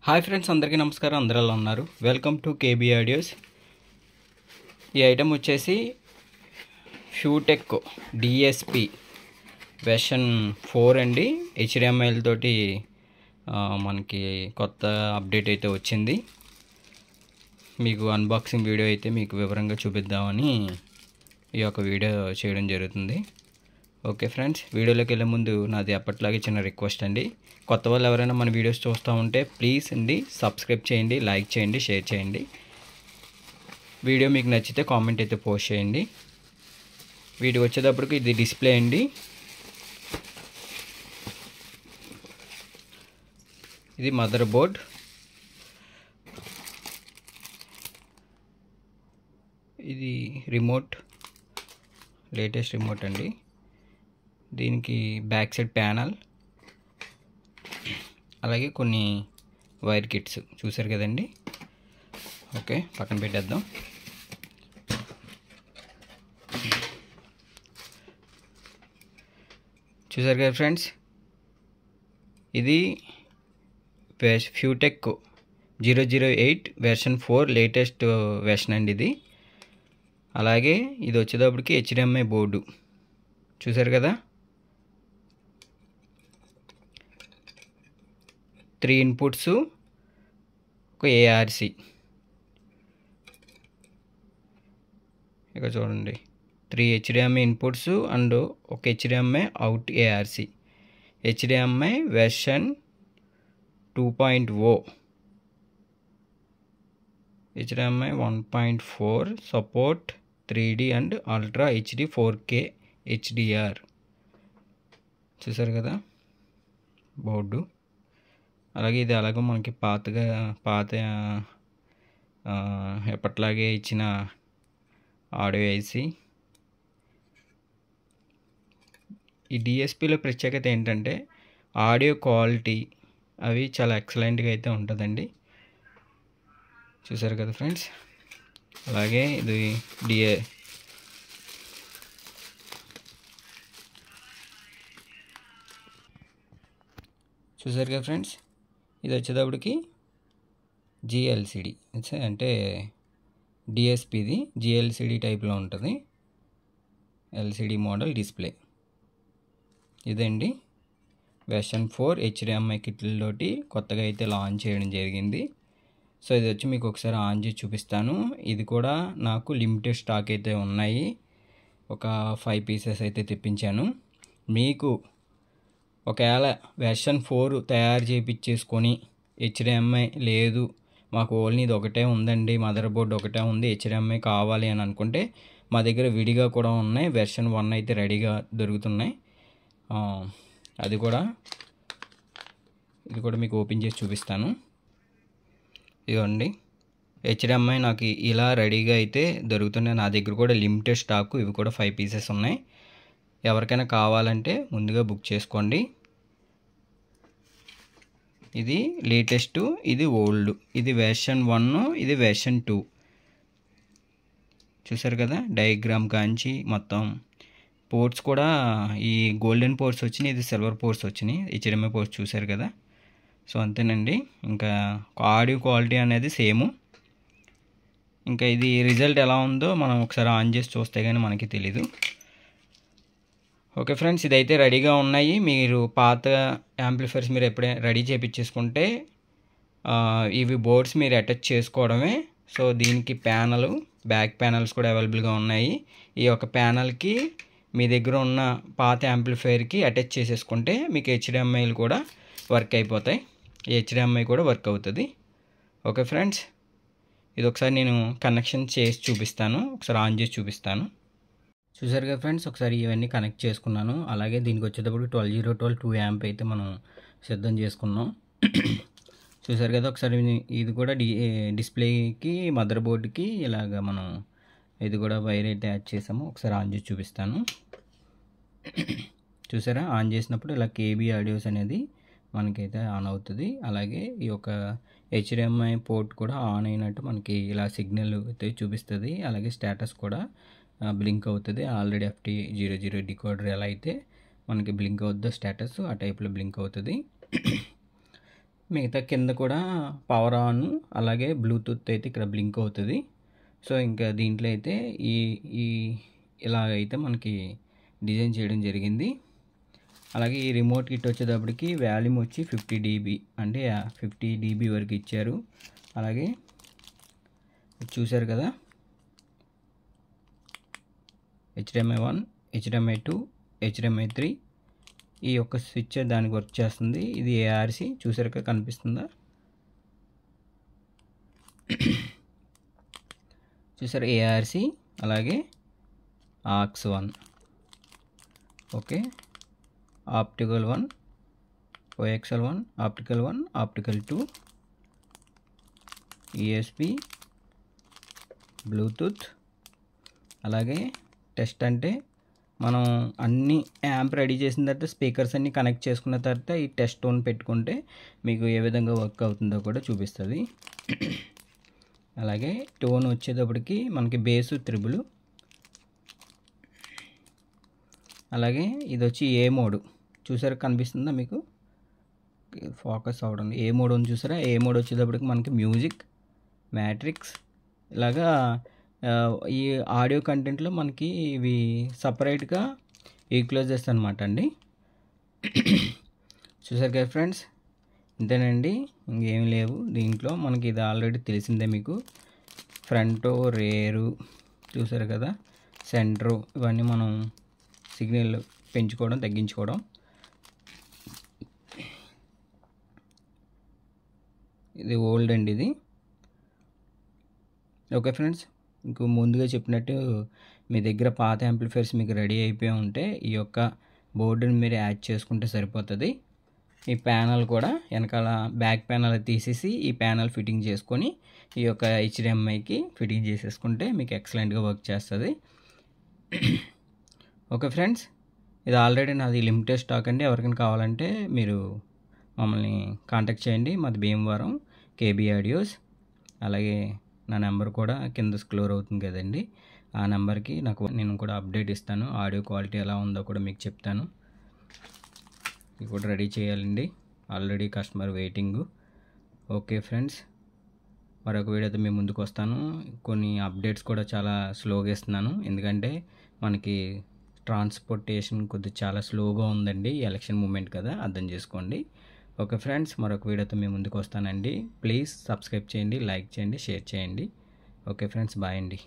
Hi friends, అందరికీ నమస్కారం. అందరూ ఎలా ఉన్నారు? Welcome to KB audios. ఈ ఐటెం వచ్చేసి ఫ్యూటెక్ డిఎస్పి వెర్షన్ 4 అండి. హెచ్డిఎంఐఎల్ తోటి మనకి కొత్త అప్డేట్ అయితే వచ్చింది. మీకు అన్బాక్సింగ్ వీడియో అయితే మీకు వివరంగా చూపిద్దామని ఈ యొక్క వీడియో చేయడం జరుగుతుంది. ఓకే ఫ్రెండ్స్, వీడియోలోకి వెళ్ళే ముందు నాది ఎప్పటిలాగే చిన్న రిక్వెస్ట్ అండి. కొత్త వాళ్ళు ఎవరైనా మన వీడియోస్ చూస్తూ ఉంటే ప్లీజ్ అండి సబ్స్క్రైబ్ చేయండి, లైక్ చేయండి, షేర్ చేయండి. వీడియో మీకు నచ్చితే కామెంట్ అయితే పోస్ట్ చేయండి. వీడియో వచ్చేటప్పటికి ఇది డిస్ప్లే అండి. ఇది మదర్ బోర్డ్. ఇది రిమోట్, లేటెస్ట్ రిమోట్ అండి. దీనికి బ్యాక్ సైడ్ ప్యానల్, అలాగే కొన్ని వైర్ కిట్స్ చూసారు కదండి. ఓకే, పక్కన పెట్టేద్దాం. చూసారు కదా ఫ్రెండ్స్, ఇది ఫ్యూటెక్ 008 వెర్షన్ 4 లేటెస్ట్ వెర్షన్ అండి ఇది. అలాగే ఇది వచ్చేటప్పటికి హెచ్డిఎంఐ బోర్డు చూసారు కదా. 3 ఇన్పుట్స్, ఒక ఏఆర్సి. ఇక చూడండి, 3 హెచ్డిఎంఐ ఇన్పుట్స్ అండ్ ఒక HDMI out ARC. HDMI version 2.0, HDMI 1.4, support 3D and ultra HD 4K HDR. చూసారు కదా బోర్డు. అలాగే ఇది అలాగే మనకి పాత ఎప్పట్లాగే ఇచ్చిన ఆడియో ఐసి. ఈ డిఎస్పిలో ప్రత్యేకత ఏంటంటే ఆడియో క్వాలిటీ అవి చాలా ఎక్సలెంట్గా అయితే ఉంటుందండి. చూసారు కదా ఫ్రెండ్స్. అలాగే ఇది చూసారు కదా ఫ్రెండ్స్, ఇది వచ్చేటప్పటికి జిఎల్సిడి అంటే డిఎస్పిది జిఎల్సిడి టైప్లో ఉంటుంది. ఎల్సిడి మోడల్ డిస్ప్లే ఇదండి. వెర్షన్ 4 హెచ్డిఎంఐ కిట్లతోటి కొత్తగా అయితే లాంచ్ చేయడం జరిగింది. సో ఇది వచ్చి మీకు ఒకసారి ఆన్ చేసి చూపిస్తాను. ఇది కూడా నాకు లిమిటెడ్ స్టాక్ అయితే ఉన్నాయి. ఒక 5 పీసెస్ అయితే తెప్పించాను. మీకు ఒకవేళ వెర్షన్ 4 తయారు చేయించేసుకొని హెచ్డిఎంఐ లేదు, మాకు ఓన్లీ ఇది ఒకటే ఉందండి, మదర్ బోర్డ్ ఒకటే ఉంది, హెచ్డిఎంఐ కావాలి అని అనుకుంటే మా దగ్గర విడిగా కూడా ఉన్నాయి. వెర్షన్ 1 అయితే రెడీగా దొరుకుతున్నాయి. ఇది కూడా మీకు ఓపెన్ చేసి చూపిస్తాను. ఇదిగోండి, హెచ్డిఎంఐ నాకు ఇలా రెడీగా అయితే దొరుకుతున్నాయి. నా దగ్గర కూడా లిమిటెడ్ స్టాకు, ఇవి కూడా 5 పీసెస్ ఉన్నాయి. ఎవరికైనా కావాలంటే ముందుగా బుక్ చేసుకోండి. ఇది లేటెస్ట్, ఇది ఓల్డ్. ఇది వెర్షన్ 1, ఇది వెర్షన్ 2. చూసారు కదా, డయాగ్రామ్ కాంచి మొత్తం పోర్ట్స్ కూడా ఈ గోల్డెన్ పోర్ట్స్ వచ్చినాయి, ఇది సిల్వర్ పోర్ట్స్ వచ్చినాయి. హెచ్డిఎంఐ పోర్ట్స్ చూసారు కదా. సో అంతేనండి. ఇంకా ఆడియో క్వాలిటీ అనేది సేమ్. ఇంకా ఇది రిజల్ట్ ఎలా ఉందో మనం ఒకసారి ఆన్ చేసి చూస్తే కానీ మనకి తెలీదు. ఓకే ఫ్రెండ్స్, ఇదైతే రెడీగా ఉన్నాయి. మీరు పాత యాంప్లిఫైర్స్ మీరు ఎప్పుడైనా రెడీ చేయించేసుకుంటే ఇవి బోర్డ్స్ మీరు అటాచ్ చేసుకోవడమే. సో దీనికి బ్యాక్ ప్యానల్స్ కూడా అవైలబుల్గా ఉన్నాయి. ఈ యొక్క ప్యానల్కి మీ దగ్గర ఉన్న పాత యాంప్లిఫైర్కి అటాచ్ చేసేసుకుంటే మీకు హెచ్డిఎంఐలు కూడా వర్క్ అయిపోతాయి. ఈ హెచ్డిఎంఐ కూడా వర్క్ అవుతుంది. ఓకే ఫ్రెండ్స్, ఇది ఒకసారి నేను కనెక్షన్ చేసి చూపిస్తాను. ఒకసారి ఆన్ చేసి చూపిస్తాను. చూసారు కదా ఫ్రెండ్స్, ఒకసారి ఇవన్నీ కనెక్ట్ చేసుకున్నాను. అలాగే దీనికి వచ్చేటప్పుడు 12012 2 యాంప్ అయితే మనం సిద్ధం చేసుకున్నాం. చూసారు కదా. ఒకసారి ఇది కూడా డిస్ప్లేకి మదర్ బోర్డుకి ఇలాగ మనం ఇది కూడా వైర్ అయితే యాడ్ చేసాము. ఒకసారి ఆన్ చేసి చూపిస్తాను. చూసారా, ఆన్ చేసినప్పుడు ఇలా కేబీ ఆడియోస్ అనేది మనకైతే ఆన్ అవుతుంది. అలాగే ఈ యొక్క హెచ్డిఎంఐ పోర్ట్ కూడా ఆన్ అయినట్టు మనకి ఇలా సిగ్నల్ అయితే చూపిస్తుంది. అలాగే స్టేటస్ కూడా బ్లింక్ అవుతుంది. ఆల్రెడీ FT00 డికోడర్ ఎలా అయితే మనకి బ్లింక్ అవుతుందో స్టేటస్, ఆ టైప్లో బ్లింక్ అవుతుంది. మిగతా కింద కూడా పవర్ ఆన్ అలాగే బ్లూటూత్ అయితే ఇక్కడ బ్లింక్ అవుతుంది. సో ఇంకా దీంట్లో అయితే ఈ ఈ ఇలాగైతే మనకి డిజైన్ చేయడం జరిగింది. అలాగే ఈ రిమోట్ కిట్ వచ్చేటప్పటికి వాల్యూమ్ వచ్చి 50 dB అంటే 50 dB వరకు ఇచ్చారు. అలాగే చూశారు కదా, HDMI 1, HDMI 2, HDMI 3 ఈ యొక్క స్విచ్ దానికి వర్క్ చేస్తుంది. ఇది ARC చూసారు కదా, కనిపిస్తుందా? చూసారు ARC అలాగే AUX 1, okay, optical 1, coaxial 1, optical 1, optical 2, ESP, Bluetooth. అలాగే టెస్ట్ అంటే మనం అన్ని యాంప్ రెడీ చేసిన తర్వాత స్పీకర్స్ అన్ని కనెక్ట్ చేసుకున్న తర్వాత ఈ టెస్ట్ టోన్ పెట్టుకుంటే మీకు ఏ విధంగా వర్క్ అవుతుందో కూడా చూపిస్తుంది. అలాగే టోన్ వచ్చేటప్పటికి మనకి బేసు 3, అలాగే ఇది వచ్చి ఏ మోడ్. చూసారా, కనిపిస్తుందా మీకు? ఫోకస్ అవడం ఏ మోడ్ ఉంది చూసారా? ఏ మోడ్ వచ్చేటప్పటికి మనకి మ్యూజిక్, మ్యాట్రిక్స్ ఇలాగా ఈ ఆడియో కంటెంట్లో మనకి ఇవి సపరేట్గా ఈక్వలైజర్స్ అనమాట అండి. చూసారు కదా ఫ్రెండ్స్, ఇంతేనండి, ఇంకేం లేవు దీంట్లో. మనకి ఇది ఆల్రెడీ తెలిసిందే మీకు. ఫ్రంట్, రేరు చూసారు కదా, సెంటరు, ఇవన్నీ మనం సిగ్నల్ పెంచుకోవడం తగ్గించుకోవడం. ఇది ఓల్డ్ అండి ఇది. ఓకే ఫ్రెండ్స్, ఇంకో ముందుగా చెప్పినట్టు మీ దగ్గర పాత యాంప్లిఫైర్స్ మీకు రెడీ అయిపోయి ఉంటే ఈ యొక్క బోర్డుని మీరు యాడ్ చేసుకుంటే సరిపోతుంది. ఈ ప్యానల్ కూడా వెనకాల బ్యాక్ ప్యానల్ తీసేసి ఈ ప్యానల్ ఫిట్టింగ్ చేసుకొని ఈ యొక్క HDMIకి ఫిట్టింగ్ చేసేసుకుంటే మీకు ఎక్సలెంట్గా వర్క్ చేస్తుంది. ఓకే ఫ్రెండ్స్, ఇది ఆల్రెడీ నాది లిమిటెడ్ స్టాక్ అండి. ఎవరికైనా కావాలంటే మీరు మమ్మల్ని కాంటాక్ట్ చేయండి. మాది భీమవరం KB ఆడియోస్. అలాగే నా నెంబర్ కూడా కింద స్క్రోల్ అవుతుంది కదండి, ఆ నెంబర్కి నేను కూడా అప్డేట్ ఇస్తాను. ఆడియో క్వాలిటీ ఎలా ఉందో కూడా మీకు చెప్తాను. ఇది కూడా రెడీ చేయాలండి, already customer waiting. Okay friends, మరొక వీడియోతో మీ ముందుకు వస్తాను. కొన్ని అప్డేట్స్ కూడా చాలా స్లోగా ఇస్తున్నాను, ఎందుకంటే మనకి ట్రాన్స్పోర్టేషన్ కొద్దిగా చాలా స్లోగా ఉందండి. ఎలక్షన్ మూమెంట్ కదా, అర్థం చేసుకోండి. ఓకే ఫ్రెండ్స్, మరొక వీడియోతో మీ ముందుకు వస్తానండి. ప్లీజ్ సబ్స్క్రైబ్ చేయండి, లైక్ చేయండి, షేర్ చేయండి. ఓకే ఫ్రెండ్స్, బాయ్ అండి.